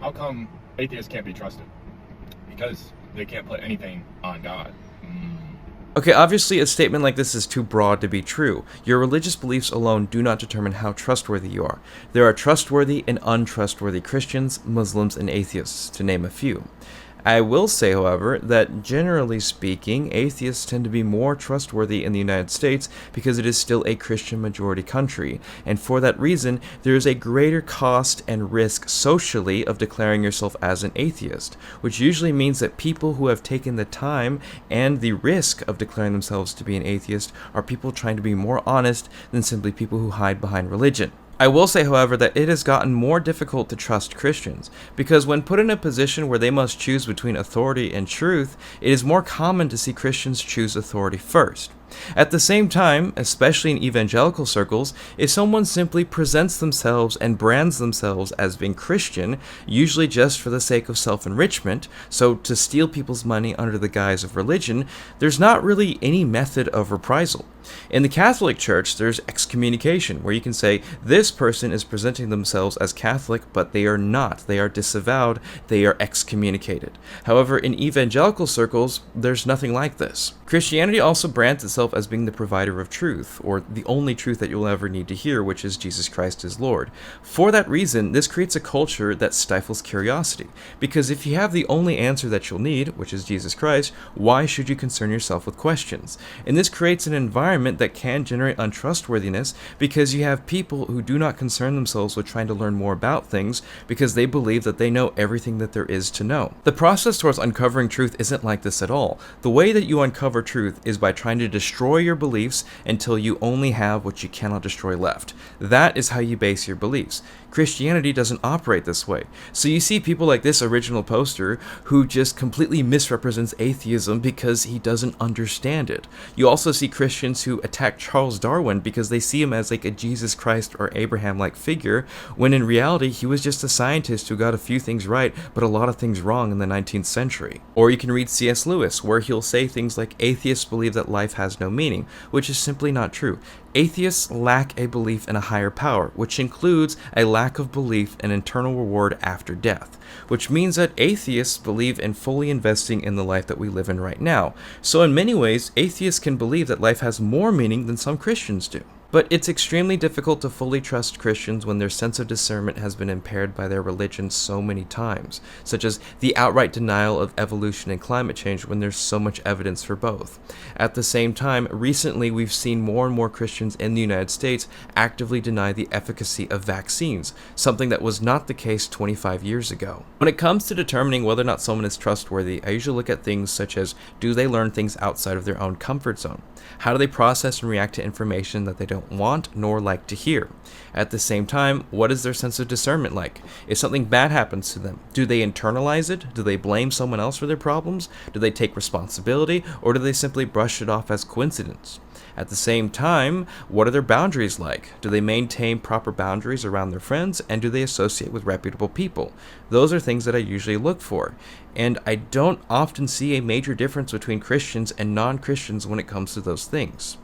how come atheists can't be trusted? Because they can't put anything on God. Okay, obviously a statement like this is too broad to be true. Your religious beliefs alone do not determine how trustworthy you are. There are trustworthy and untrustworthy Christians, Muslims, and atheists, to name a few. I will say, however, that generally speaking, atheists tend to be more trustworthy in the United States because it is still a Christian majority country, and for that reason, there is a greater cost and risk socially of declaring yourself as an atheist, which usually means that people who have taken the time and the risk of declaring themselves to be an atheist are people trying to be more honest than simply people who hide behind religion. I will say, however, that it has gotten more difficult to trust Christians, because when put in a position where they must choose between authority and truth, it is more common to see Christians choose authority first. At the same time, especially in evangelical circles, if someone simply presents themselves and brands themselves as being Christian, usually just for the sake of self-enrichment, so to steal people's money under the guise of religion, there's not really any method of reprisal. In the Catholic Church, there's excommunication, where you can say, this person is presenting themselves as Catholic, but they are not. They are disavowed. They are excommunicated. However, in evangelical circles, there's nothing like this. Christianity also brands itself as being the provider of truth, or the only truth that you'll ever need to hear, which is Jesus Christ is Lord. For that reason, this creates a culture that stifles curiosity, because if you have the only answer that you'll need, which is Jesus Christ, why should you concern yourself with questions? And this creates an environment that can generate untrustworthiness, because you have people who do not concern themselves with trying to learn more about things because they believe that they know everything that there is to know. The process towards uncovering truth isn't like this at all. The way that you uncover truth is by trying to destroy your beliefs until you only have what you cannot destroy left. That is how you base your beliefs. Christianity doesn't operate this way. So you see people like this original poster who just completely misrepresents atheism because he doesn't understand it. You also see Christians who attack Charles Darwin because they see him as like a Jesus Christ or Abraham-like figure, when in reality he was just a scientist who got a few things right but a lot of things wrong in the 19th century. Or you can read C.S. Lewis, where he'll say things like atheists believe that life has no meaning, which is simply not true. Atheists lack a belief in a higher power, which includes a lack of belief in eternal reward after death, which means that atheists believe in fully investing in the life that we live in right now. So in many ways, atheists can believe that life has more meaning than some Christians do. But it's extremely difficult to fully trust Christians when their sense of discernment has been impaired by their religion so many times, such as the outright denial of evolution and climate change when there's so much evidence for both. At the same time, recently we've seen more and more Christians in the United States actively deny the efficacy of vaccines, something that was not the case 25 years ago. When it comes to determining whether or not someone is trustworthy, I usually look at things such as, do they learn things outside of their own comfort zone? How do they process and react to information that they don't want nor like to hear? At the same time, what is their sense of discernment like? If something bad happens to them, do they internalize it? Do they blame someone else for their problems? Do they take responsibility, or do they simply brush it off as coincidence? At the same time, what are their boundaries like? Do they maintain proper boundaries around their friends, and do they associate with reputable people? Those are things that I usually look for, and I don't often see a major difference between Christians and non-Christians when it comes to those things.